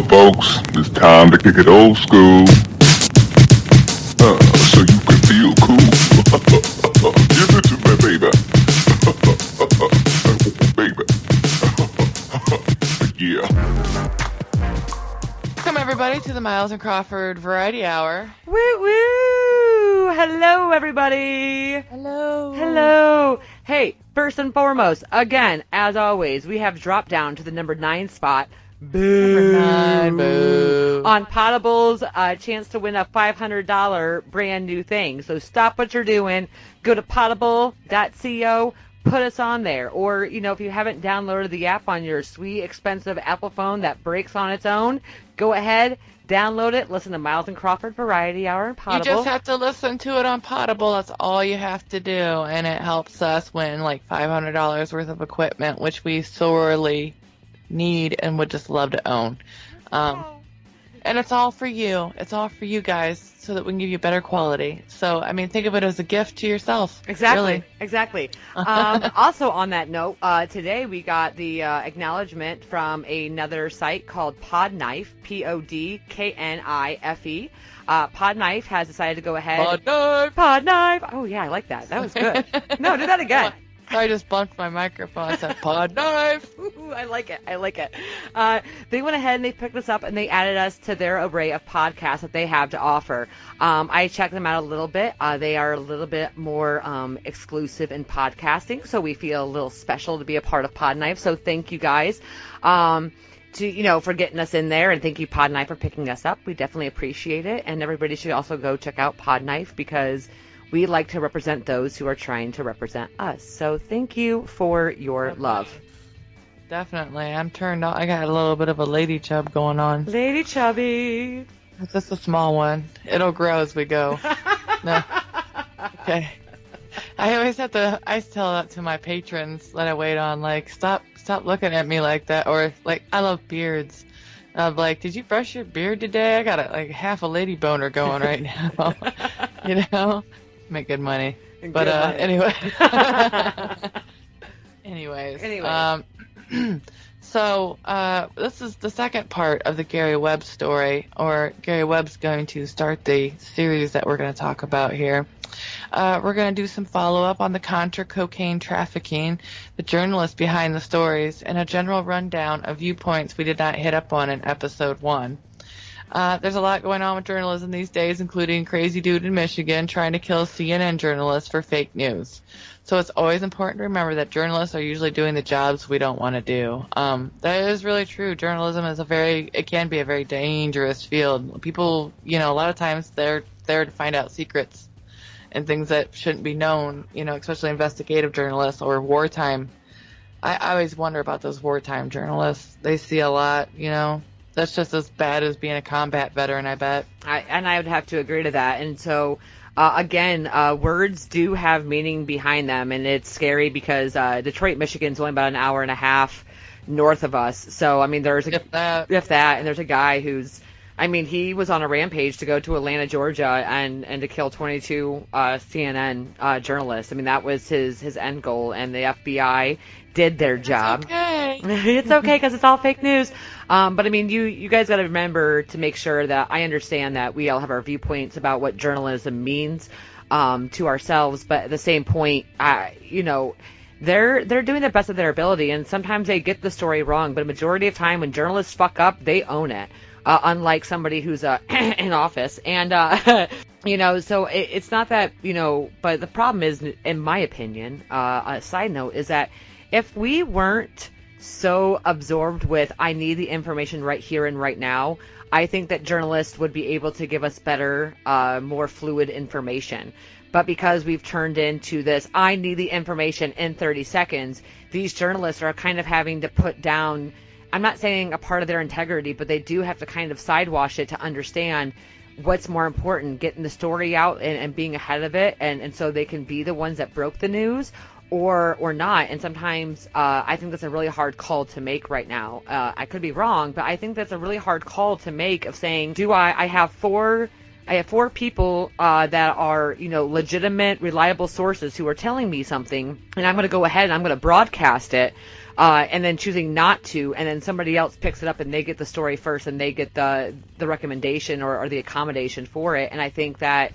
folks, it's time to kick it old school. So you can feel cool. Give it to me, baby. Baby. Yeah. Welcome, everybody, to the Miles and Crawford Variety Hour. Woo woo! Hello, everybody. Hello. Hello. Hey, first and foremost, again, as always, we have dropped down to the number 9 spot. Boo. Number 9, boo. On Pottable's chance to win a $500 brand new thing. So stop what you're doing. Go to potable.co. Put us on there. Or, if you haven't downloaded the app on your sweet, expensive Apple phone that breaks on its own, go ahead, download it, listen to Miles and Crawford Variety Hour and Potable. You just have to listen to it on Potable. That's all you have to do. And it helps us win like $500 worth of equipment, which we sorely need and would just love to own. And it's all for you. It's all for you guys so that we can give you better quality. So, think of it as a gift to yourself. Exactly. Really. Exactly. Also on that note, today we got the acknowledgement from another site called Podknife, Podknife. Podknife has decided to go ahead. Podknife. Oh, yeah, I like that. That was good. No, do that again. I just bumped my microphone. I said, Podknife. Ooh, I like it. They went ahead and they picked us up and they added us to their array of podcasts that they have to offer. I checked them out a little bit. They are a little bit more exclusive in podcasting, so we feel a little special to be a part of Podknife. So thank you guys for getting us in there, and thank you, Podknife, for picking us up. We definitely appreciate it, and everybody should also go check out Podknife because we like to represent those who are trying to represent us. So thank you for your love. Definitely. I'm turned on. I got a little bit of a lady chub going on. Lady chubby. It's just a small one. It'll grow as we go. No. Okay. I tell that to my patrons that I wait on, like, stop looking at me like that. Or, like, I love beards. I'm like, did you brush your beard today? I got half a lady boner going right now. Make good money. But anyway. Anyways. So this is the second part of the Gary Webb story, or Gary Webb's going to start the series that we're going to talk about here. We're going to do some follow-up on the Contra cocaine trafficking, the journalist behind the stories, and a general rundown of viewpoints we did not hit up on in episode 1. There's a lot going on with journalism these days, including crazy dude in Michigan trying to kill CNN journalists for fake news. So it's always important to remember that journalists are usually doing the jobs we don't want to do. That is really true. Journalism is it can be a very dangerous field. People, a lot of times they're there to find out secrets and things that shouldn't be known, especially investigative journalists or wartime. I always wonder about those wartime journalists. They see a lot, That's just as bad as being a combat veteran, I bet. I would have to agree to that. And so, again, words do have meaning behind them, and it's scary because Detroit, Michigan's only about an hour and a half north of us. So, there's if that, and there's a guy who's, he was on a rampage to go to Atlanta, Georgia, and to kill 22 CNN journalists. That was his end goal, and the FBI did their job. Okay. It's okay because it's all fake news. But you guys got to remember to make sure that I understand that we all have our viewpoints about what journalism means to ourselves. But at the same point, they're doing the best of their ability, and sometimes they get the story wrong. But a majority of time, when journalists fuck up, they own it. Unlike somebody who's in office, and so it's not that But the problem is, in my opinion, a side note is that if we weren't so absorbed with I need the information right here and right now, I think that journalists would be able to give us better, more fluid information. But because we've turned into this I need the information in 30 seconds, these journalists are kind of having to put down, I'm not saying a part of their integrity, but they do have to kind of sidewash it to understand what's more important, getting the story out and being ahead of it, and so they can be the ones that broke the news, or not. And sometimes I think that's a really hard call to make right now. I could be wrong, but I think that's a really hard call to make, of saying, I have four people that are, legitimate, reliable sources who are telling me something, and I'm going to go ahead and I'm going to broadcast it. and then choosing not to, and then somebody else picks it up and they get the story first and they get the recommendation or the accommodation for it. And I think that,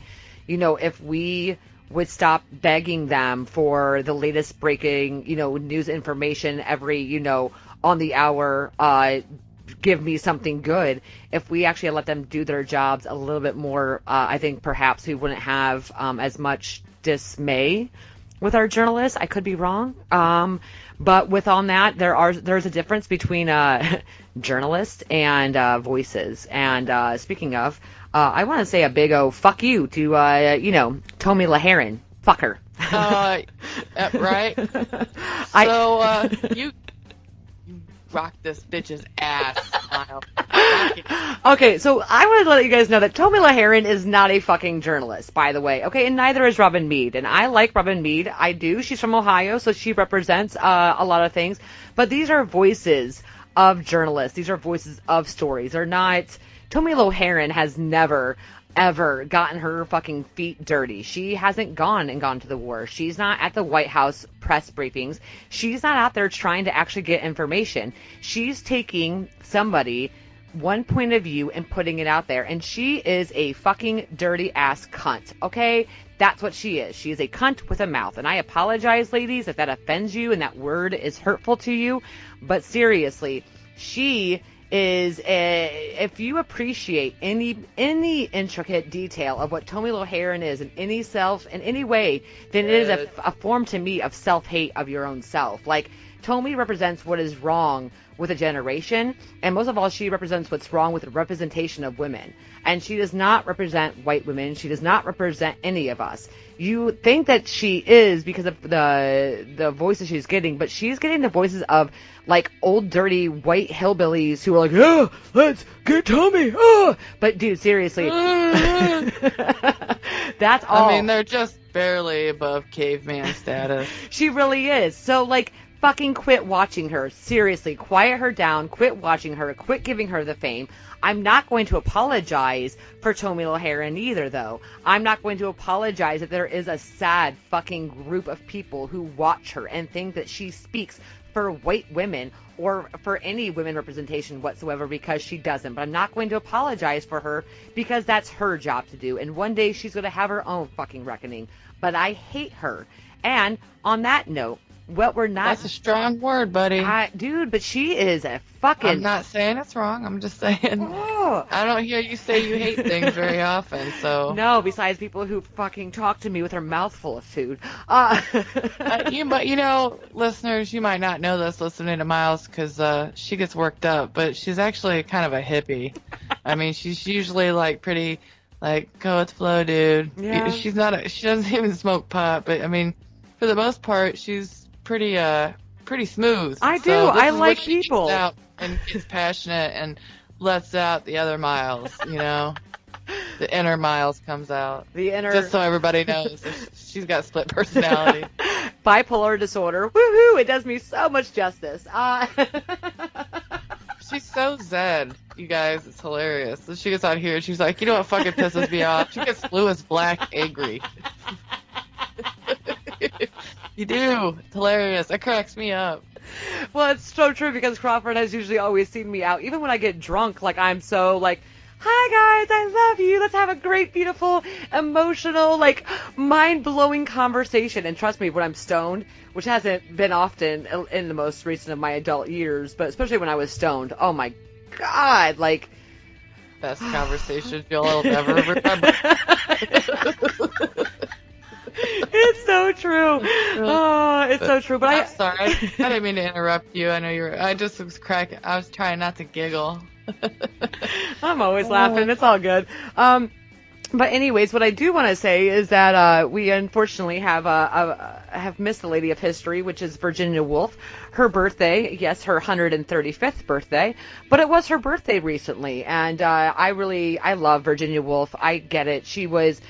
if we would stop begging them for the latest breaking, news information every, on the hour, give me something good. If we actually let them do their jobs a little bit more, I think perhaps we wouldn't have as much dismay with our journalists. I could be wrong. But with on that, there's a difference between journalists and voices. And speaking of, I want to say a big fuck you to, Tomi Lahiran. Fuck her. Right? So, you rock this bitch's ass, Miles. Okay, so I wanted to let you guys know that Tomi Lahiran is not a fucking journalist, by the way. Okay, and neither is Robin Meade. And I like Robin Meade. I do. She's from Ohio, so she represents a lot of things. But these are voices of journalists. These are voices of stories. They're not... Tomi Lahiran has never, ever gotten her fucking feet dirty. She hasn't gone to the war. She's not at the White House press briefings. She's not out there trying to actually get information. She's taking somebody, one point of view, and putting it out there. And she is a fucking dirty ass cunt, okay? That's what she is. She is a cunt with a mouth. And I apologize, ladies, if that offends you and that word is hurtful to you. But seriously, she... if you appreciate any intricate detail of what Tomi Lahiran is in any way, then it is a form to me of self-hate of your own self. Like, Tomi represents what is wrong with a generation, and most of all, she represents what's wrong with the representation of women. And she does not represent white women. She does not represent any of us. You think that she is because of the voices she's getting, but she's getting the voices of, like, old dirty white hillbillies who are like, oh, let's get Tomi. Oh. But dude, seriously, that's all. I mean, they're just barely above caveman status. She really is. So, like, fucking quit watching her. Seriously, quiet her down. Quit watching her. Quit giving her the fame. I'm not going to apologize for Tomi Lahiran either, though. I'm not going to apologize that there is a sad fucking group of people who watch her and think that she speaks for white women or for any women representation whatsoever, because she doesn't. But I'm not going to apologize for her because that's her job to do. And one day she's going to have her own fucking reckoning. But I hate her. And on that note, what we're not... That's a strong word, buddy. Dude, but she is a fucking... I'm not saying it's wrong. I'm just saying... Oh. I don't hear you say you hate things very often, so... No, besides people who fucking talk to me with their mouth full of food. But, listeners, you might not know this listening to Miles, because she gets worked up, but she's actually kind of a hippie. I mean, she's usually, like, pretty, like, go with the flow, dude. Yeah. She doesn't even smoke pot, but, I mean, for the most part, she's pretty smooth. I do. I like people. Gets out and gets passionate and lets out the other Miles. The inner Miles comes out. The inner. Just so everybody knows, she's got split personality. Bipolar disorder. Woohoo! It does me so much justice. She's so zen, you guys. It's hilarious. So she gets out here and she's like, you know what fucking pisses me off? She gets Lewis Black angry. You do. It's hilarious. It cracks me up. Well, it's so true because Crawford has usually always seen me out. Even when I get drunk, like, I'm so, like, hi, guys, I love you. Let's have a great, beautiful, emotional, like, mind-blowing conversation. And trust me, when I'm stoned, which hasn't been often in the most recent of my adult years, but especially when I was stoned, oh, my God, like... Best conversation you'll ever remember. It's so true. Oh, it's so true. But I'm sorry. I didn't mean to interrupt you. I know I just was cracking. I was trying not to giggle. I'm always laughing. It's all good. But anyways, what I do want to say is that we unfortunately have missed a lady of history, which is Virginia Woolf. Her birthday, yes, her 135th birthday, but it was her birthday recently, and I love Virginia Woolf. I get it. She was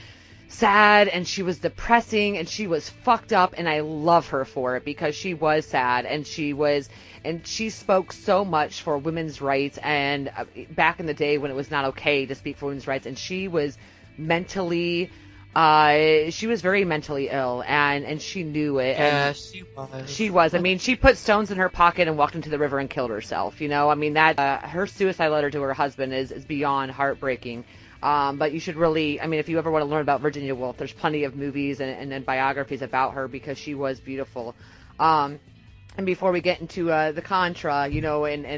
sad and she was depressing and she was fucked up, and I love her for it because she was sad and she spoke so much for women's rights, and back in the day when it was not okay to speak for women's rights, and she was mentally she was very mentally ill, and she knew it. Yeah, and she was. She was. I mean, she put stones in her pocket and walked into the river and killed herself. I mean, that her suicide letter to her husband is beyond heartbreaking. But you should really, I mean, if you ever want to learn about Virginia Woolf, there's plenty of movies and biographies about her because she was beautiful. And before we get into the Contra,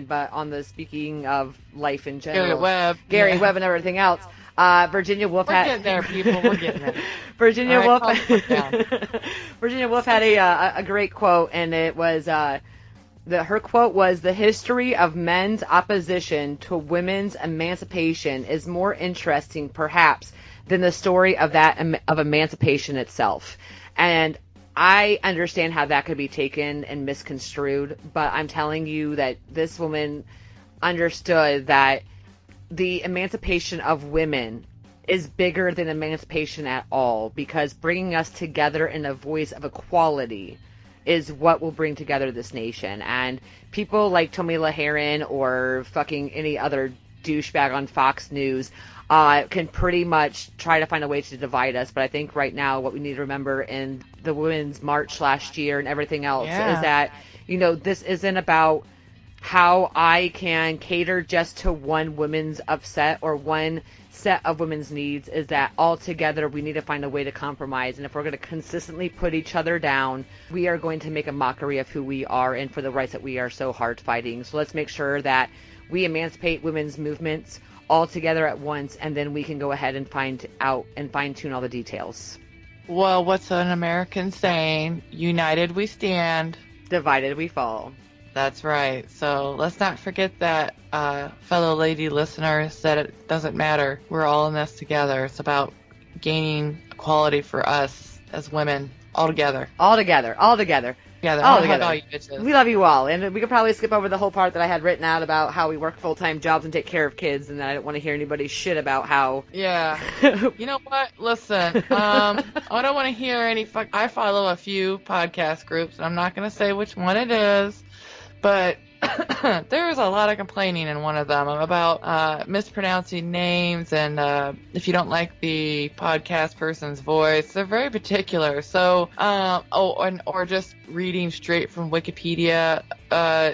but on the speaking of life in general, Gary Webb and everything else, Virginia Woolf We're getting there, people. We're getting there. Virginia Woolf had a great quote, and it was her quote was, "The history of men's opposition to women's emancipation is more interesting, perhaps, than the story of emancipation itself." And I understand how that could be taken and misconstrued, but I'm telling you that this woman understood that the emancipation of women is bigger than emancipation at all, because bringing us together in a voice of equality is what will bring together this nation. And people like Tomila Heron or fucking any other douchebag on Fox News can pretty much try to find a way to divide us. But I think right now what we need to remember in the Women's March last year and everything else is that, this isn't about how I can cater just to one woman's upset or one set of women's needs. Is that all together we need to find a way to compromise. And if we're going to consistently put each other down, we are going to make a mockery of who we are and for the rights that we are so hard fighting. So let's make sure that we emancipate women's movements all together at once, and then we can go ahead and find out and fine-tune all the details. Well, what's an American saying? United we stand. Divided we fall. That's right. So let's not forget that, fellow lady listeners, that it doesn't matter. We're all in this together. It's about gaining equality for us as women, all together. All together. All together. Yeah, all together. All you bitches. We love you all, and we could probably skip over the whole part that I had written out about how we work full-time jobs and take care of kids, and I don't want to hear anybody's shit about how. Yeah. You know what? Listen, I don't want to hear any I follow a few podcast groups, and I'm not going to say which one it is, but there's a lot of complaining in one of them about mispronouncing names, and if you don't like the podcast person's voice, they're very particular. So, or just reading straight from Wikipedia.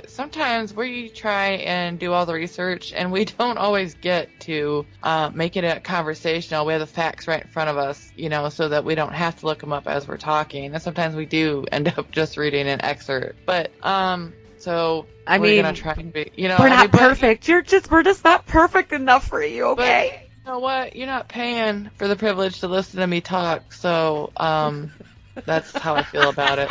Sometimes we try and do all the research, and we don't always get to make it a conversational. We have the facts right in front of us, so that we don't have to look them up as we're talking. And sometimes we do end up just reading an excerpt, but so. We're gonna try and be, we're not perfect. We're just not perfect enough for you, okay? But you know what? You're not paying for the privilege to listen to me talk, so that's how I feel about it.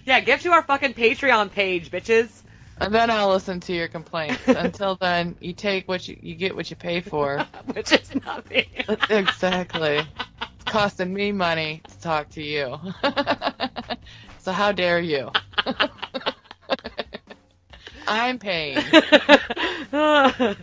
Yeah, give to our fucking Patreon page, bitches. And then I'll listen to your complaints. Until then, you take what you get what you pay for, which is nothing. Exactly. It's costing me money to talk to you. So how dare you? I'm paying. All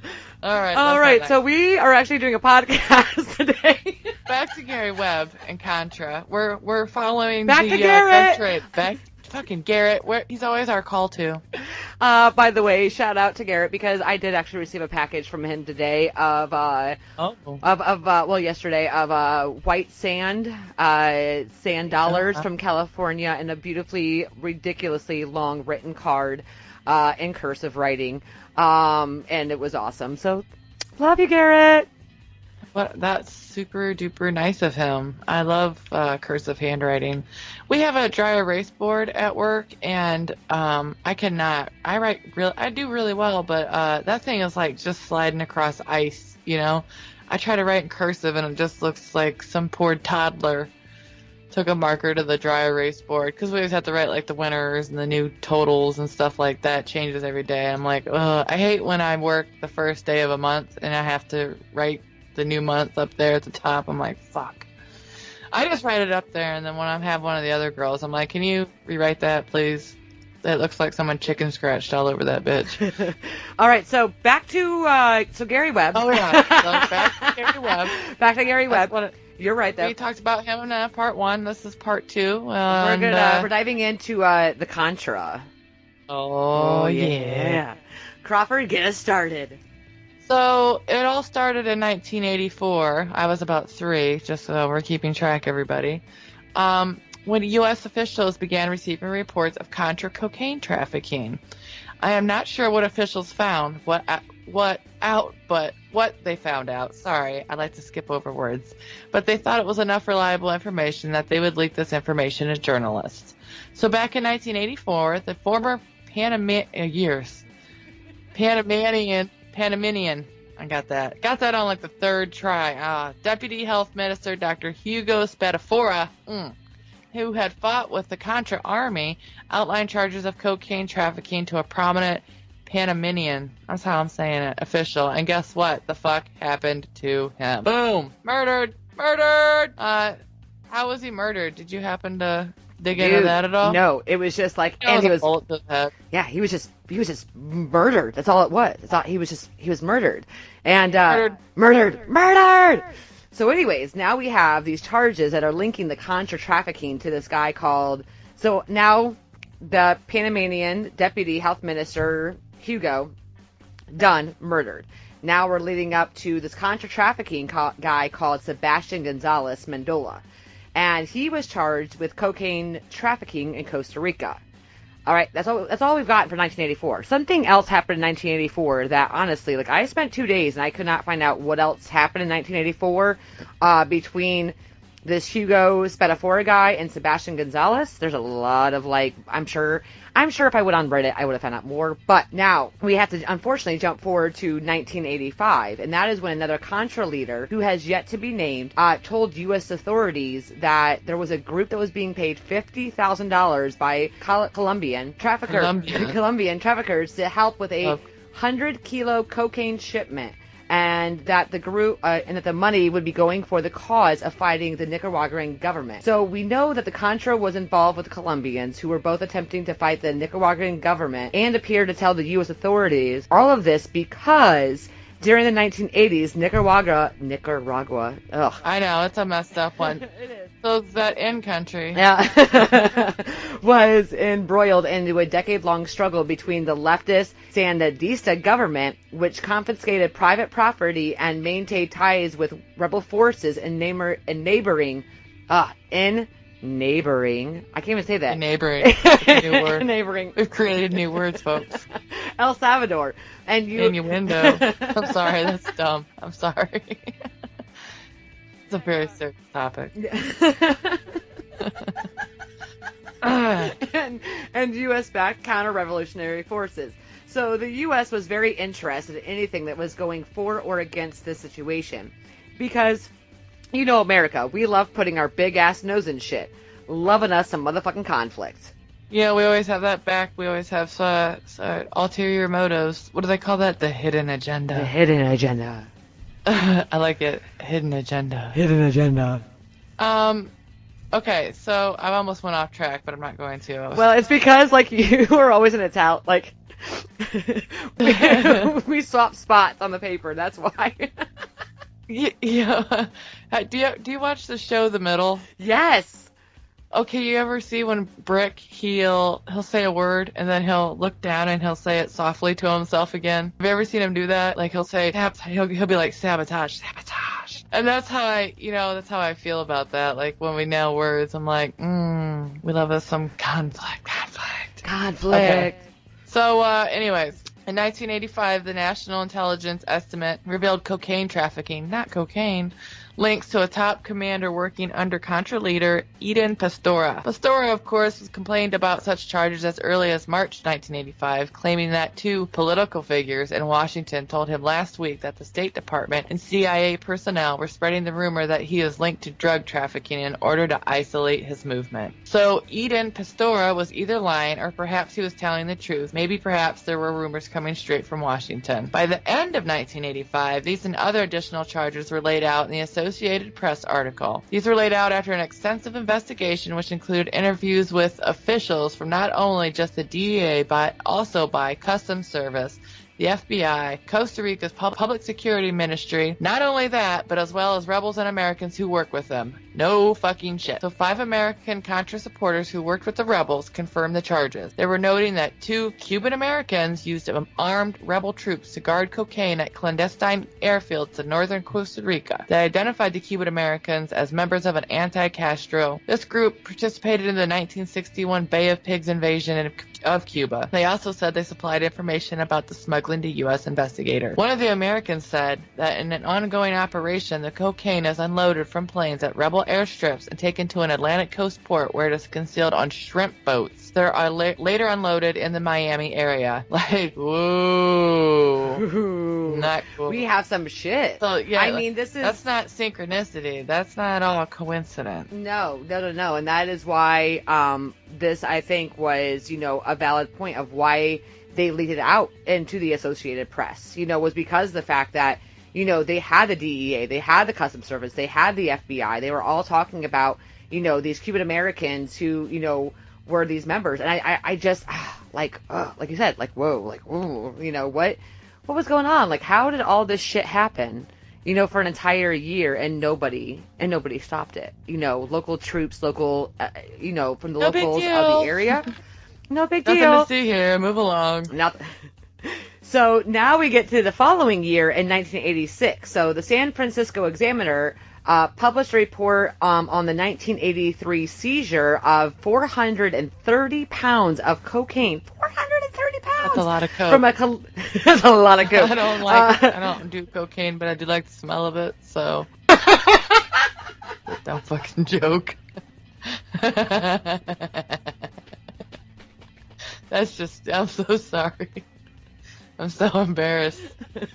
right. So we are actually doing a podcast today. Back to Gary Webb and Contra. We're following back the to Garrett. trade. Back to fucking Garrett. He's always our call to. By the way, shout out to Garrett, because I did actually receive a package from him today of yesterday of white sand dollars from California, and a beautifully, ridiculously long written card. In cursive writing, and it was awesome. So, love you, Garrett. Well, that's super duper nice of him. I love cursive handwriting. We have a dry erase board at work, and I do really well, but that thing is like just sliding across ice. I try to write in cursive, and it just looks like some poor toddler took a marker to the dry erase board, because we always have to write like the winners and the new totals and stuff like that. Changes every day. I'm like, ugh. I hate when I work the first day of a month and I have to write the new month up there at the top. I'm like, fuck. I just write it up there, and then when I have one of the other girls, I'm like, can you rewrite that, please? That looks like someone chicken scratched all over that bitch. All right, so back to Gary Webb. Oh yeah, so back to Gary Webb. Back to Gary Webb. You're right, though. We talked about him in part 1. This is part 2. We're diving into the Contra. Oh, yeah. Crawford, get us started. So it all started in 1984. I was about 3, just so we're keeping track, everybody. When U.S. officials began receiving reports of Contra cocaine trafficking. I am not sure what officials found, but what they found out. Sorry, I like to skip over words. But they thought it was enough reliable information that they would leak this information to journalists. So back in 1984, the former Panamanian, I got that on like the 3rd try. Deputy Health Minister Dr. Hugo Spadafora, who had fought with the Contra Army, outlined charges of cocaine trafficking to a prominent Panamanian, that's how I'm saying it, official. And guess what? The fuck happened to him? Boom! Murdered! How was he murdered? Did you happen to dig into that at all? No, it was just like, and he was bullet to the head. Yeah, he was just murdered. That's all it was. He was murdered. And murdered. So anyways, now we have these charges that are linking the Contra trafficking to this guy called, so now the Panamanian Deputy Health Minister, Hugo, done, murdered. Now we're leading up to this Contra trafficking guy called Sebastian Gonzalez Mendola. And he was charged with cocaine trafficking in Costa Rica. All right, that's all we've got for 1984. Something else happened in 1984 that, honestly, like, I spent 2 days and I could not find out what else happened in 1984 between this Hugo Spadafora guy and Sebastian Gonzalez. There's a lot of, like, I'm sure if I went on Reddit, I would have found out more. But now we have to, unfortunately, jump forward to 1985, and that is when another Contra leader, who has yet to be named, told U.S. authorities that there was a group that was being paid $50,000 by Colombian traffickers to help with a 100-kilo cocaine shipment. And that the money would be going for the cause of fighting the Nicaraguan government. So we know that the Contra was involved with the Colombians, who were both attempting to fight the Nicaraguan government and appear to tell the U.S. authorities all of this because during the 1980s, Nicaragua. Ugh. I know, it's a messed up one. It is. So it's that in country. Yeah. Was embroiled into a decade-long struggle between the leftist Sandinista government, which confiscated private property and maintained ties with rebel forces in neighboring. I can't even say that. Neighboring. New word. Neighboring. We've created new words, folks. El Salvador. And Innuendo. I'm sorry, that's dumb. I'm sorry. It's a very serious topic. and U.S.-backed counter-revolutionary forces. So the U.S. was very interested in anything that was going for or against this situation. Because, you know, America, we love putting our big-ass nose in shit. Loving us some motherfucking conflict. Yeah, we always have that back. We always have ulterior motives. What do they call that? The hidden agenda. The hidden agenda. I like it. Hidden agenda. Hidden agenda. Okay, so I almost went off track, but I'm not going to. Well, it's because, like, you are always in Italian. Like, we swap spots on the paper. That's why. Yeah. Do you watch the show The Middle? Yes. Okay, you ever see when Brick, he'll say a word, and then he'll look down and he'll say it softly to himself again? Have you ever seen him do that? Like, he'll say, he'll be like, sabotage. And that's how I feel about that. Like, when we nail words, I'm like, we love us some conflict. Okay. So, anyways, in 1985, the National Intelligence Estimate revealed cocaine trafficking, not cocaine, links to a top commander working under Contra leader Eden Pastora. Pastora, of course, was complained about such charges as early as March 1985, claiming that 2 political figures in Washington told him last week that the State Department and CIA personnel were spreading the rumor that he is linked to drug trafficking in order to isolate his movement. So Eden Pastora was either lying or perhaps he was telling the truth. Maybe perhaps there were rumors coming straight from Washington. By the end of 1985, these and other additional charges were laid out in the Associated Press article. These were laid out after an extensive investigation which included interviews with officials from not only just the DEA but also by Customs Service, the FBI, Costa Rica's public security ministry. Not only that, but as well as rebels and Americans who work with them. No fucking shit. So 5 American Contra supporters who worked with the rebels confirmed the charges. They were noting that 2 Cuban Americans used armed rebel troops to guard cocaine at clandestine airfields in northern Costa Rica. They identified the Cuban Americans as members of an anti-Castro. This group participated in the 1961 Bay of Pigs invasion of Cuba. They also said they supplied information about the smuggling to U.S. investigators. One of the Americans said that in an ongoing operation, the cocaine is unloaded from planes at rebel airstrips and taken to an Atlantic coast port where it is concealed on shrimp boats. They are later unloaded in the Miami area. Like, whoa. Not cool. We have some shit. So, yeah, I mean, that's not synchronicity. That's not all coincidence. No. And that is why this, I think, was, a valid point of why they leaked it out into the Associated Press, was because of the fact that, they had the DEA, they had the Customs Service, they had the FBI. They were all talking about, these Cuban Americans who, were these members. And I just, like you said, like, whoa, like, ooh, what was going on? Like, how did all this shit happen, for an entire year and nobody stopped it? Local troops, from the locals of the area. No big deal. Nothing to see here. Move along. So now we get to the following year in 1986. So the San Francisco Examiner published a report on the 1983 seizure of 430 pounds of cocaine. 430 pounds. That's a lot of coke. That's a lot of coke. I don't do cocaine, but I do like the smell of it. So don't fucking joke. That's just, I'm so sorry. I'm so embarrassed. They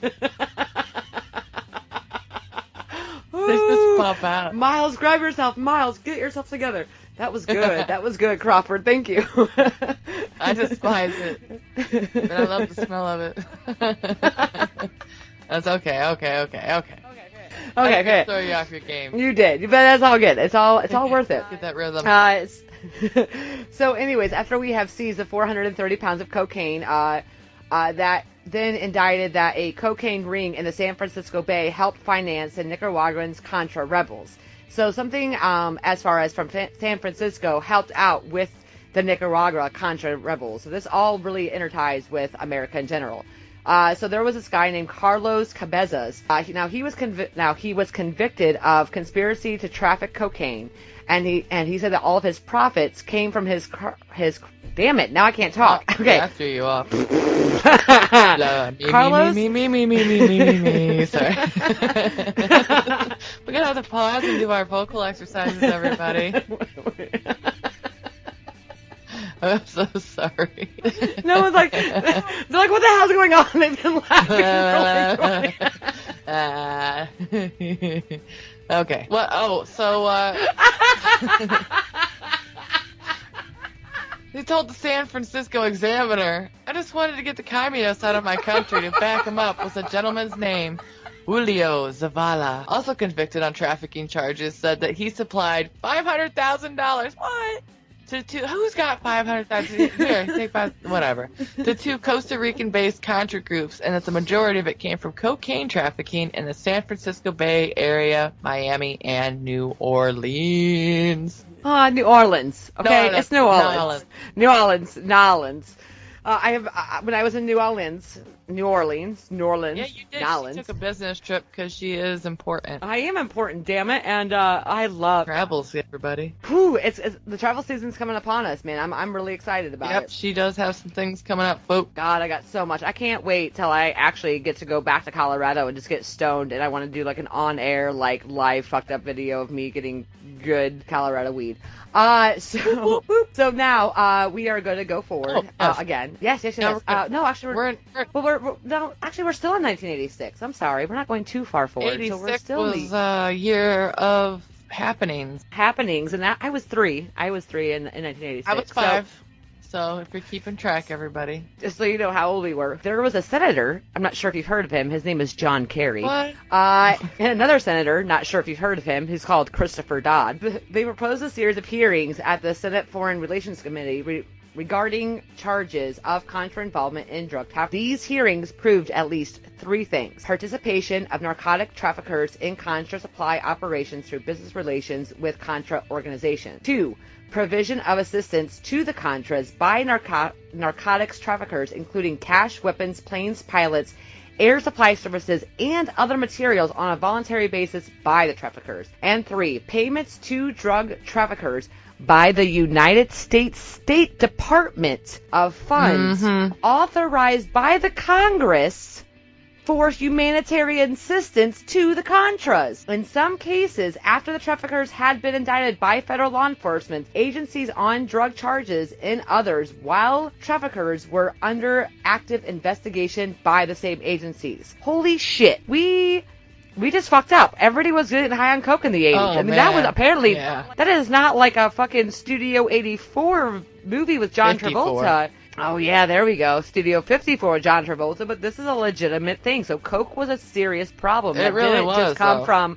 just pop out. Miles, grab yourself. Miles, get yourself together. That was good. That was good, Crawford. Thank you. I despise it. But I love the smell of it. That's okay. Okay, I good. throw you off your game. You did. But that's all good. It's all worth it. Get that rhythm. So anyways, after we have seized the 430 pounds of cocaine, that then indicted that a cocaine ring in the San Francisco Bay helped finance the Nicaraguan Contra rebels. So something as far as from San Francisco helped out with the Nicaragua Contra rebels. So this all really interties with America in general. So there was this guy named Carlos Cabezas. He was convicted of conspiracy to traffic cocaine, and he said that all of his profits came from his damn it, now I can't talk. Okay. I threw you off. Carlos? Me. Sorry. We're gonna have to pause and do our vocal exercises, everybody. I'm so sorry. No one's like, they're like, what the hell's going on? They've been laughing really Okay. Well, he told the San Francisco Examiner, I just wanted to get the communists out of my country. To back him up was a gentleman's name, Julio Zavala. Also convicted on trafficking charges, said that he supplied $500,000. What? Who's got 500,000? Here, take 5, whatever. To 2 Costa Rican-based Contra groups, and that the majority of it came from cocaine trafficking in the San Francisco Bay Area, Miami, and New Orleans. New Orleans. Okay, No, it's New Orleans. New Orleans. When I was in New Orleans. Yeah, you did. Nolans. She took a business trip because she is important. I am important, damn it, and I love Travels, everybody. Whew, it's the travel season's coming upon us, man. I'm really excited about it. Yep, she does have some things coming up, folks. God, I got so much. I can't wait till I actually get to go back to Colorado and just get stoned, and I want to do like an on-air, like live fucked up video of me getting good Colorado weed. So now we are going to go forward again. Yes. No, actually, we're still in 1986. I'm sorry, we're not going too far forward. 86 so we're still was a year of happenings, and I was 3. in 1986. I was 5. So if you're keeping track, everybody. Just so you know how old we were. There was a senator, I'm not sure if you've heard of him, his name is John Kerry. What? And another senator, not sure if you've heard of him, he's called Christopher Dodd. They proposed a series of hearings at the Senate Foreign Relations Committee regarding charges of Contra involvement in drug trafficking. These hearings proved at least 3 things: participation of narcotic traffickers in Contra supply operations through business relations with Contra organizations. 2, provision of assistance to the Contras by narcotics traffickers, including cash, weapons, planes, pilots, air supply services, and other materials on a voluntary basis by the traffickers. And 3, payments to drug traffickers by the United States State Department of funds authorized by the Congress for humanitarian assistance to the Contras. In some cases, after the traffickers had been indicted by federal law enforcement agencies on drug charges, in others, while traffickers were under active investigation by the same agencies. Holy shit. We just fucked up. Everybody was getting high on coke in the 80s. Oh, I mean, man. that was apparently, Yeah. that is not like a fucking Studio 84 movie with John 54. Travolta. Oh, yeah, there we go. Studio 54 with John Travolta, but this is a legitimate thing. So coke was a serious problem. It really didn't was, just come though. from,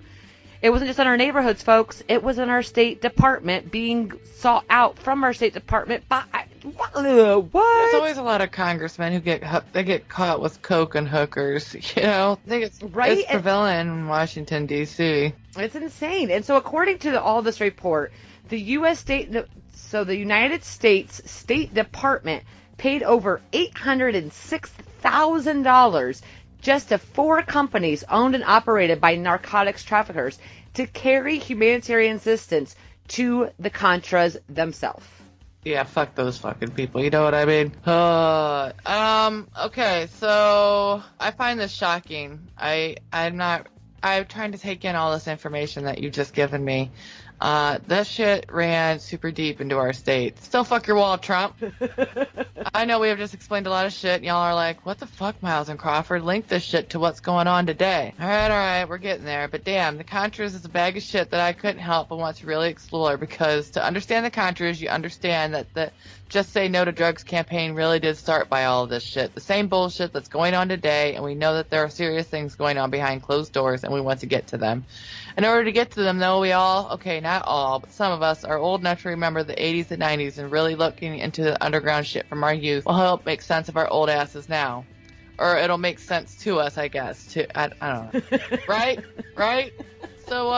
it wasn't just in our neighborhoods, folks. It was in our State Department being sought out from our State Department by, what? There's always a lot of congressmen who get caught with coke and hookers. You know, I think it's Right? It's prevalent in Washington D.C. It's insane. And so according to all this report, the United States State Department paid over $806,000 just to 4 companies owned and operated by narcotics traffickers to carry humanitarian assistance to the Contras themselves. Yeah, fuck those fucking people. You know what I mean? Okay, so I find this shocking. I'm trying to take in all this information that you've just given me. That shit ran super deep into our state. Still fuck your wall, Trump. I know we have just explained a lot of shit, and y'all are like, what the fuck, Miles and Crawford? Link this shit to what's going on today. Alright, we're getting there. But damn, the Contras is a bag of shit that I couldn't help but want to really explore, because to understand the Contras, you understand that the Just Say No to Drugs campaign really did start by all of this shit. The same bullshit that's going on today, and we know that there are serious things going on behind closed doors, and we want to get to them. In order to get to them, though, we all, okay, not all, but some of us are old enough to remember the 80s and 90s, and really looking into the underground shit from our youth will help make sense of our old asses now. Or it'll make sense to us, I guess. I don't know. Right? So,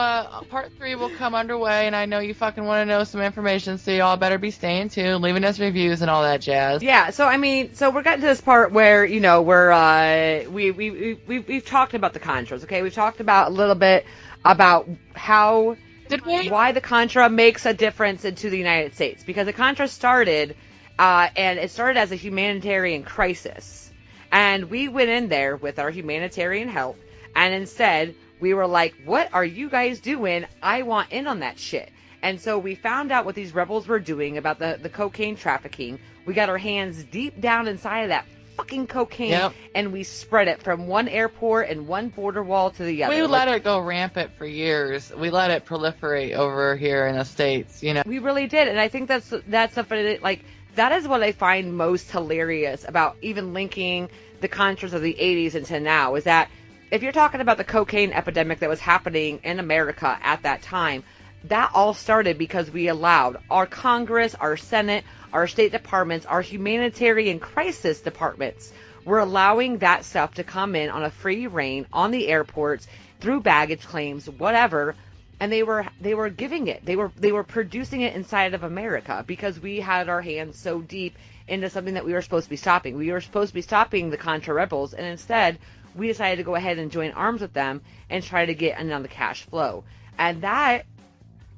part 3 will come underway, and I know you fucking want to know some information, so y'all better be staying tuned, leaving us reviews and all that jazz. Yeah, so I mean, so we're getting to this part where, you know, we've talked about the Contras, okay? We've talked about a little bit about why the Contra makes a difference into the United States, because the Contra started, and it started as a humanitarian crisis, and we went in there with our humanitarian help, and instead we were like, what are you guys doing? I want in on that shit. And so we found out what these rebels were doing about the cocaine trafficking. We got our hands deep down inside of that fucking cocaine, Yep. and we spread it from one airport and one border wall to the other. We let it go rampant for years. We let it proliferate over here in the States, you know. We really did, and I think that's something that, like, that is what I find most hilarious about even linking the Contras of the 80s into now, is that if you're talking about the cocaine epidemic that was happening in America at that time, that all started because we allowed our Congress, our Senate, our State Departments, our humanitarian crisis departments were allowing that stuff to come in on a free rein on the airports through baggage claims, whatever, and they were giving it. They were producing it inside of America because we had our hands so deep into something that we were supposed to be stopping. We were supposed to be stopping the Contra rebels, and instead we decided to go ahead and join arms with them and try to get in on the cash flow.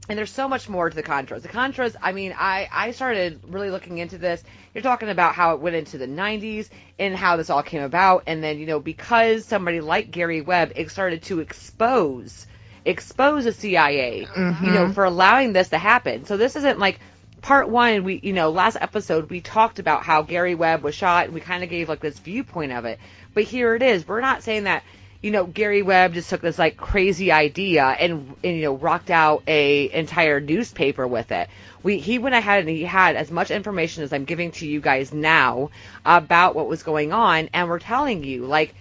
And there's so much more to the Contras. The Contras, I mean, I started really looking into this. You're talking about how it went into the 90s and how this all came about. And then, you know, because somebody like Gary Webb, it started to expose the CIA, you know, for allowing this to happen. So this isn't like part 1. We, you know, last episode we talked about how Gary Webb was shot, and we kind of gave like this viewpoint of it. But here it is. We're not saying that, you know, Gary Webb just took this like crazy idea and you know, rocked out a entire newspaper with it. He went ahead and he had as much information as I'm giving to you guys now about what was going on, and we're telling you, like,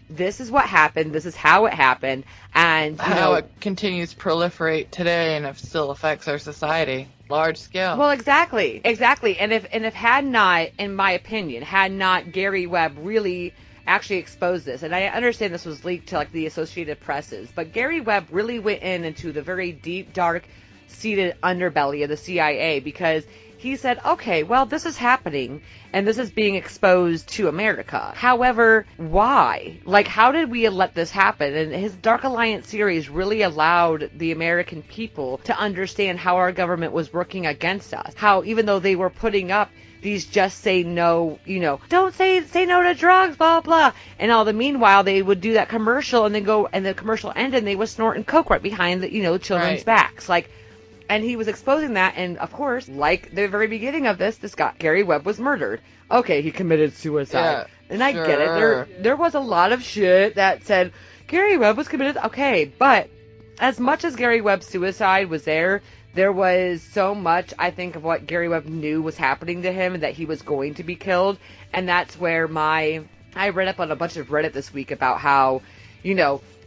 this is what happened, this is how it happened, and you how know, it continues to proliferate today and it still affects our society. large scale. Well, exactly. And if had not, in my opinion, had not Gary Webb really actually exposed this, and I understand this was leaked to like the Associated Presses, but Gary Webb really went into the very deep, dark, seated underbelly of the CIA, because he said, okay, well, this is happening and this is being exposed to America. However, why? Like, how did we let this happen? And his Dark Alliance series really allowed the American people to understand how our government was working against us. How, even though they were putting up these just say no, don't say no to drugs, blah, blah. And all the meanwhile, they would do that commercial and then go, and the commercial ended and they was snorting coke right behind the, children's backs. Like, and he was exposing that, and of course, like the very beginning of this guy, Gary Webb, was murdered. Okay, he committed suicide. Yeah, and I get it. There was a lot of shit that said Gary Webb was committed. Okay, but as much as Gary Webb's suicide was there was so much, I think, of what Gary Webb knew was happening to him and that he was going to be killed. And that's where I read up on a bunch of Reddit this week about how,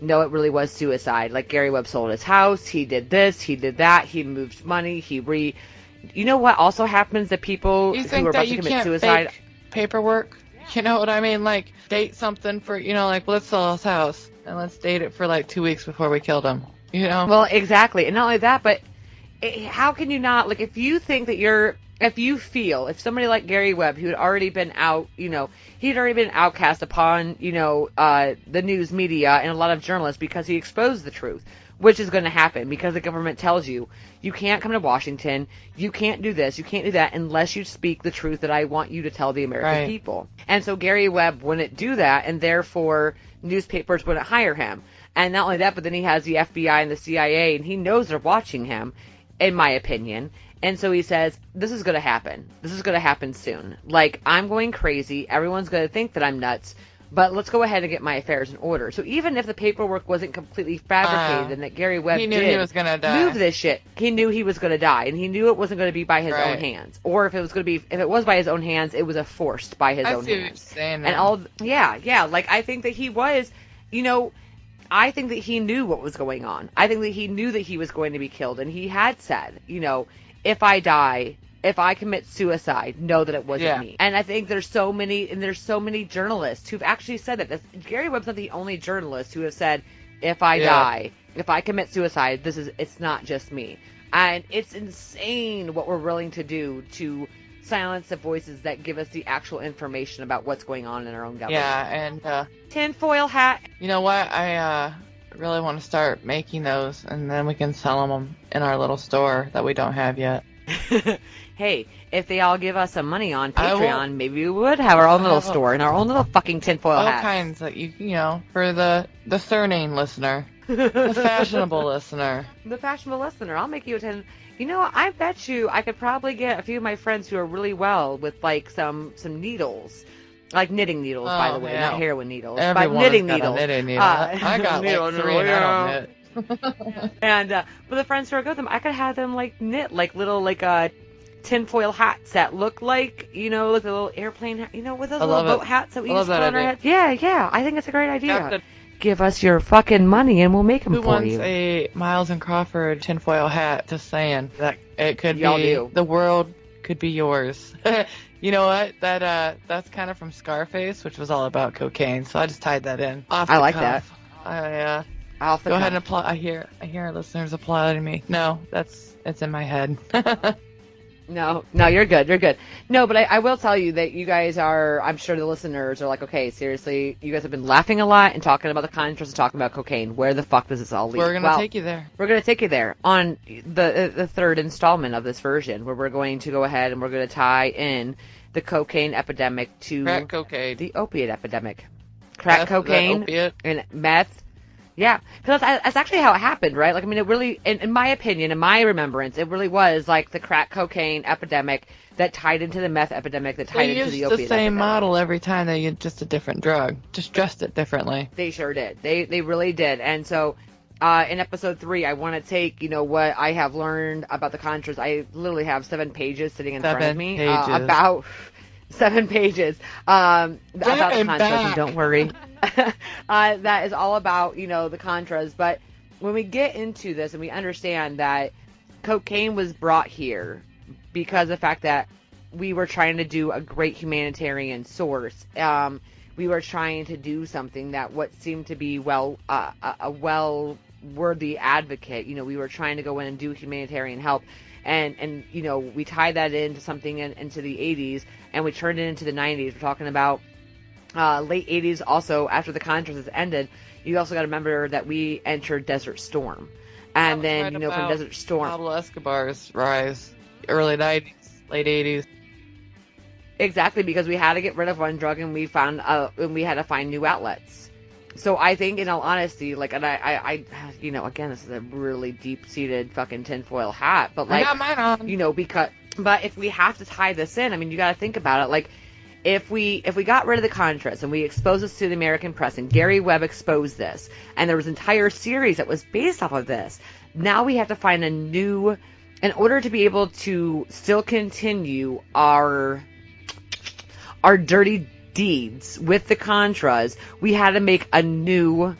no, it really was suicide. Like, Gary Webb sold his house, he did this, he did that, he moved money, You know what also happens to people who are about to commit suicide? Fake paperwork? You know what I mean? Like, date something for, like, let's sell his house, and let's date it for, like, 2 weeks before we killed him, Well, exactly. And not only that, but how can you not, like, if you think that if somebody like Gary Webb, who had already been out, he'd already been outcast upon, the news media and a lot of journalists because he exposed the truth, which is going to happen because the government tells you can't come to Washington, you can't do this, you can't do that unless you speak the truth that I want you to tell the American people. And so Gary Webb wouldn't do that, and therefore newspapers wouldn't hire him. And not only that, but then he has the FBI and the CIA, and he knows they're watching him, in my opinion. And so he says, this is going to happen. This is going to happen soon. Like, I'm going crazy. Everyone's going to think that I'm nuts. But let's go ahead and get my affairs in order. So even if the paperwork wasn't completely fabricated and that Gary Webb he was gonna die. Move this shit, he knew he was going to die. And he knew it wasn't going to be by his own hands. Or if it was by his own hands, it was forced by his own hands. I see what you're saying. And like, I think that he was, I think that he knew what was going on. I think that he knew that he was going to be killed. And he had said, if I die, if I commit suicide, know that it wasn't me. And I think there's so many journalists who've actually said that. Gary Webb's not the only journalist who have said, if I die, if I commit suicide, it's not just me. And it's insane what we're willing to do to silence the voices that give us the actual information about what's going on in our own government. Yeah, and tinfoil hat. You know what? I really want to start making those, and then we can sell them in our little store that we don't have yet. Hey, if they all give us some money on Patreon, maybe we would have our own little store and our own little fucking tinfoil hats. All kinds that for the surname listener, the fashionable listener. The fashionable listener. I'll make you a tin. I bet you I could probably get a few of my friends who are really well with like some needles. Like knitting needles, by the way, not heroin needles. Everyone but knitting got needles. A knitting needle. I got like 3 and I don't knit. And for the friends who are good with them, I could have them like knit like little tinfoil hats that look like like a little airplane hat, with those little boat hats that we use on our head. Yeah, I think it's a great idea. Give us your fucking money and we'll make them for you. Who wants a Miles and Crawford tinfoil hat? Just saying that it could the world could be yours. You know what? That's kind of from Scarface, which was all about cocaine. So I just tied that in. I like that. Go ahead and applaud. I hear our listeners applauding me. No, it's in my head. No, you're good. You're good. No, but I will tell you that you guys are, I'm sure the listeners are like, okay, seriously, you guys have been laughing a lot and talking about the Contras and talking about cocaine. Where the fuck does this all lead? We're going to take you there. We're going to take you there on the third installment of this version, where we're going to go ahead and we're going to tie in the cocaine epidemic to crack cocaine, the opiate epidemic. Crack cocaine and meth. Yeah, because that's actually how it happened, right? Like, I mean, it really, in my opinion, in my remembrance, it really was like the crack cocaine epidemic that tied into the meth epidemic that tied into the opiate epidemic. They used the same model every time. They used just a different drug, just dressed it differently. They sure did. They really did. And so, in episode 3, I want to take, what I have learned about the Contras. I literally have 7 pages sitting in front of me about 7 pages about the Contras. And don't worry. That is all about, the Contras. But when we get into this and we understand that cocaine was brought here because of the fact that we were trying to do a great humanitarian source. We were trying to do something that what seemed to be a well-worthy advocate. You know, we were trying to go in and do humanitarian help. And you know, we tied that into something into the 80s, and we turned it into the 90s. We're talking about late 80s also, after the Contras has ended. You also got to remember that we entered Desert Storm. And then, right, you know, from Desert Storm... Pablo Escobar's rise, early 90s, late 80s. Exactly, because we had to get rid of one drug, and we had to find new outlets. So I think, in all honesty, like, and I you know, again, this is a really deep-seated fucking tinfoil hat, but like, I got mine on. You know, but if we have to tie this in, I mean, you got to think about it. Like, if we got rid of the Contras and we exposed this to the American press, and Gary Webb exposed this, and there was an entire series that was based off of this, now we have to find a new, in order to be able to still continue our dirty deeds with the Contras, we had to make a new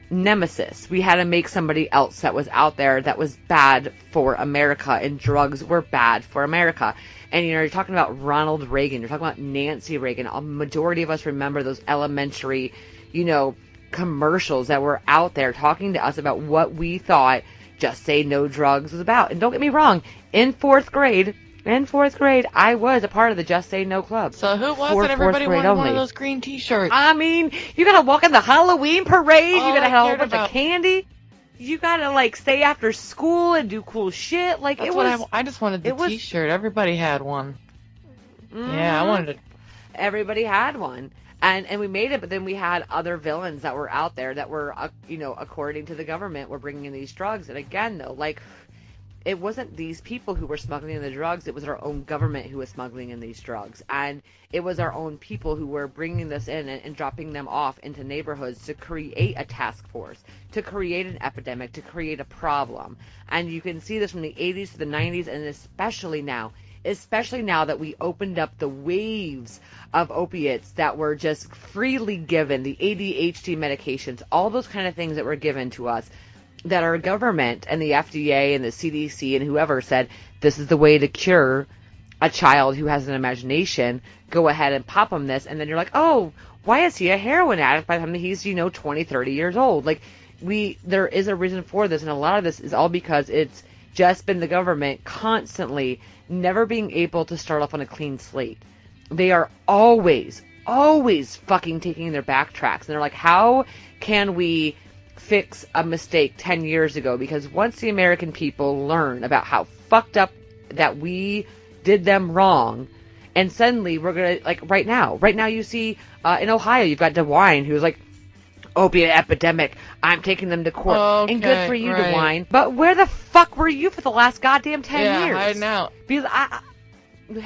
nemesis. We had to make somebody else that was out there that was bad for America, and drugs were bad for America. And, you know, you're talking about Ronald Reagan, you're talking about Nancy Reagan. A majority of us remember those elementary, you know, commercials that were out there talking to us about what we thought Just Say No Drugs was about. And don't get me wrong, in fourth grade, I was a part of the Just Say No Club. So who was it? Everybody wanted one of those green T-shirts. I mean, you gotta walk in the Halloween parade. You gotta have a whole bunch of candy. You gotta, like, stay after school and do cool shit. Like, That's I just wanted the T-shirt. Everybody had one. Mm-hmm. Yeah, I wanted it. Everybody had one. And we made it, but then we had other villains that were out there that were, you know, according to the government, were bringing in these drugs. And again, though, like, it wasn't these people who were smuggling in the drugs. It was our own government who was smuggling in these drugs. And it was our own people who were bringing this in and dropping them off into neighborhoods to create a task force, to create an epidemic, to create a problem. And you can see this from the 80s to the 90s, and especially now that we opened up the waves of opiates that were just freely given, the ADHD medications, all those kind of things that were given to us, that our government and the FDA and the CDC and whoever said, this is the way to cure a child who has an imagination, go ahead and pop him this. And then you're like, oh, why is he a heroin addict by the time he's, 20, 30 years old? Like, there is a reason for this. And a lot of this is all because it's just been the government constantly never being able to start off on a clean slate. They are always fucking taking their backtracks. And they're like, how can we fix a mistake 10 years ago? Because once the American people learn about how fucked up that we did them wrong, and suddenly we're gonna, like, right now you see in Ohio, you've got DeWine, who's like, opiate epidemic, I'm taking them to court. Okay, and good for you, right. DeWine. But where the fuck were you for the last goddamn 10 years? Yeah, hiding out. Because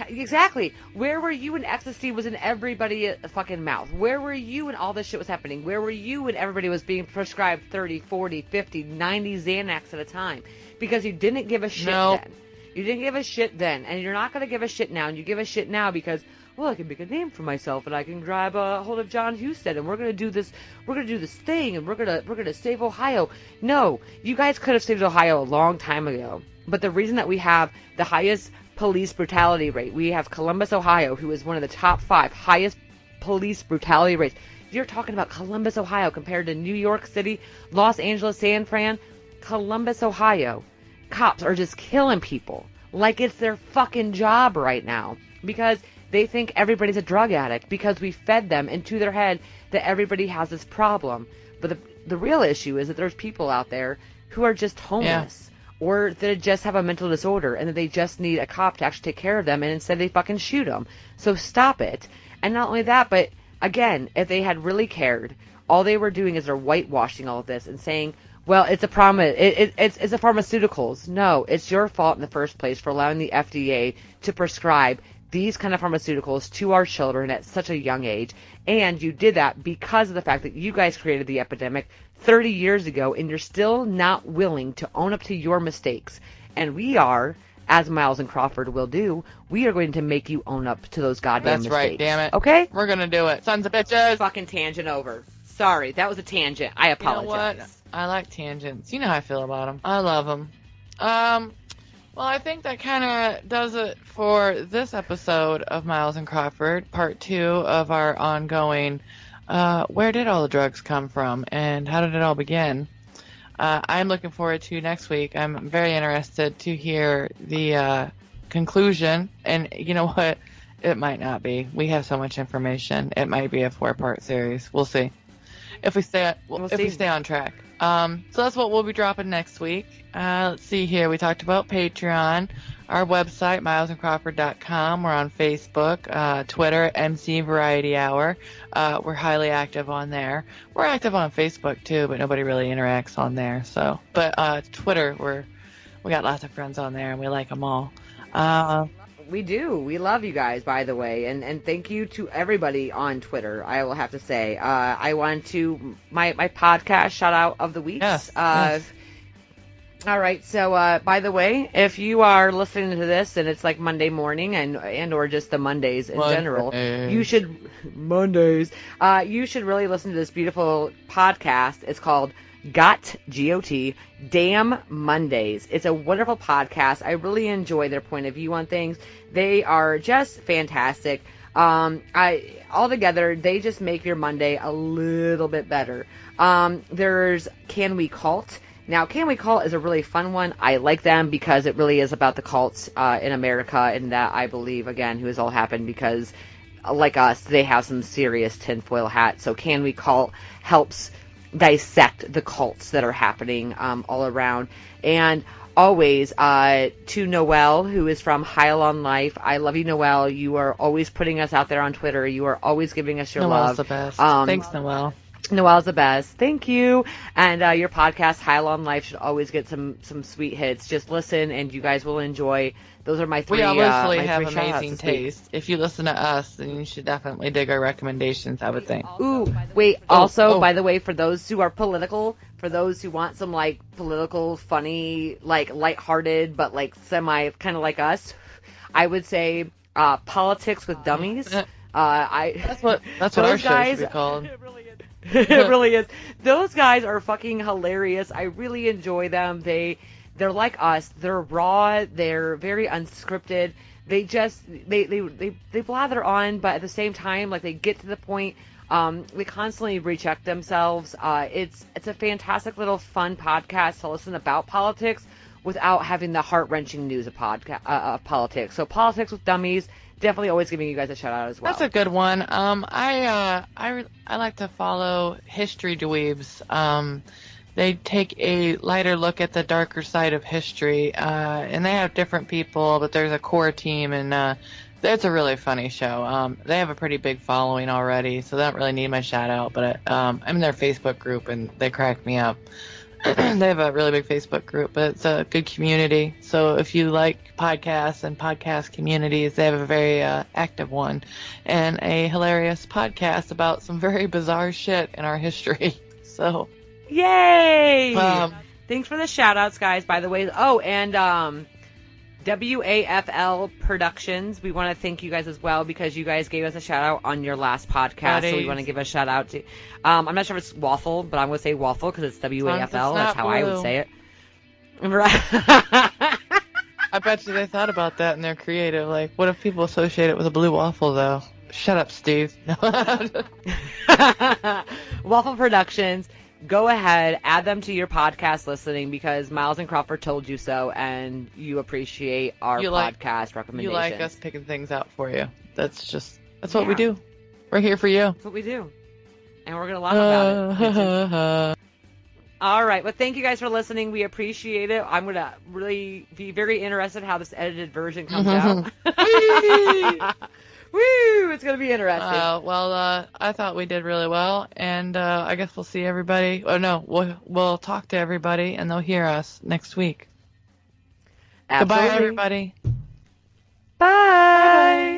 exactly. Where were you when ecstasy was in everybody's fucking mouth? Where were you when all this shit was happening? Where were you when everybody was being prescribed 30, 40, 50, 90 Xanax at a time? Because you didn't give a shit then. You didn't give a shit then. And you're not going to give a shit now. And you give a shit now because, well, I can make a name for myself and I can grab a hold of John Husted and we're going to do this. We're going to do this thing and we're going to save Ohio. No, you guys could have saved Ohio a long time ago. But the reason that we have the highest police brutality rate, we have Columbus, Ohio, who is one of the top 5 highest police brutality rates. You're talking about Columbus, Ohio, compared to New York City, Los Angeles, San Fran. Columbus, Ohio, cops are just killing people like it's their fucking job right now because they think everybody's a drug addict because we fed them into their head that everybody has this problem. But the real issue is that there's people out there who are just homeless. Yeah. Or that just have a mental disorder and that they just need a cop to actually take care of them and instead they fucking shoot them. So stop it. And not only that, but again, if they had really cared, all they were doing is they're whitewashing all of this and saying, well, it's a problem. It's the pharmaceuticals. No, it's your fault in the first place for allowing the FDA to prescribe these kind of pharmaceuticals to our children at such a young age. And you did that because of the fact that you guys created the epidemic 30 years ago, and you're still not willing to own up to your mistakes. And we are, as Miles and Crawford will do, we are going to make you own up to those goddamn mistakes. That's right, damn it. Okay? We're going to do it. Sons of bitches. Fucking tangent over. Sorry, that was a tangent. I apologize. You know what? I like tangents. You know how I feel about them. I love them. Well, I think that kind of does it for this episode of Miles and Crawford, part 2 of our ongoing where did all the drugs come from and how did it all begin? I'm looking forward to next week. I'm very interested to hear the conclusion. And you know what? It might not be. We have so much information. It might be a 4-part series. We'll see. If we stay on track. So that's what we'll be dropping next week. Let's see here. We talked about Patreon, our website, milesandcrawford.com. We're on Facebook, Twitter, MC Variety Hour. We're highly active on there. We're active on Facebook too, but nobody really interacts on there. So, but Twitter, we got lots of friends on there, and we like them all. We do. We love you guys, by the way, and thank you to everybody on Twitter. I will have to say, I want to my podcast shout out of the week. Yes. All right. So, by the way, if you are listening to this and it's like Monday morning and or just the Mondays in general, you should really listen to this beautiful podcast. It's called G-O-T, Damn Mondays. It's a wonderful podcast. I really enjoy their point of view on things. They are just fantastic. Altogether, they just make your Monday a little bit better. There's Can We Cult? Now, Can We Cult is a really fun one. I like them because it really is about the cults in America, and that I believe, again, who has all happened because, like us, they have some serious tinfoil hats. So Can We Cult helps dissect the cults that are happening all around. And always to Noelle, who is from Heil on Life. I love you, Noelle. You are always putting us out there on Twitter. You are always giving us your Noelle's love. The best. Thanks, Noelle. Noelle's the best. Thank you. And your podcast, Heil on Life, should always get some sweet hits. Just listen, and you guys will enjoy. Those are my three. We obviously have three amazing taste. If you listen to us, then you should definitely dig our recommendations, I would think. Ooh, wait. Also, by the way, for those who are political, for those who want some like political, funny, like lighthearted, but like semi kind of like us, I would say Politics with Dummies. That's what our show should be called. It really is. Those guys are fucking hilarious. I really enjoy them. They're like us. They're raw. They're very unscripted. They just they blather on, but at the same time, like they get to the point. They constantly recheck themselves. It's a fantastic little fun podcast to listen about politics without having the heart-wrenching news of politics. So Politics with Dummies. Definitely always giving you guys a shout out as well. That's a good one. I like to follow History Dweebs. They take a lighter look at the darker side of history, and they have different people, but there's a core team, and it's a really funny show. They have a pretty big following already, so they don't really need my shout out, but I'm in their Facebook group, and they crack me up. They have a really big Facebook group, but it's a good community. So if you like podcasts and podcast communities, they have a very active one and a hilarious podcast about some very bizarre shit in our history. So, yay! Thanks for the shout outs, guys, by the way. Oh, and WAFL Productions, we want to thank you guys as well because you guys gave us a shout out on your last podcast. So we want to give a shout out to I'm not sure if it's Waffle, but I'm going to say Waffle because it's WAFL. That's how I would say it. I bet you they thought about that and they're creative. Like, what if people associate it with a blue waffle, though? Shut up, Steve. Waffle Productions. Go ahead, add them to your podcast listening because Miles and Crawford told you so, and you appreciate our podcast recommendations. You like us picking things out for you. That's what we do. We're here for you. That's what we do. And we're going to laugh about it. All right. Well, thank you guys for listening. We appreciate it. I'm going to really be very interested how this edited version comes out. Woo! It's going to be interesting. I thought we did really well, and I guess we'll see everybody. Oh, no, we'll talk to everybody, and they'll hear us next week. Absolutely. Goodbye, everybody. Bye.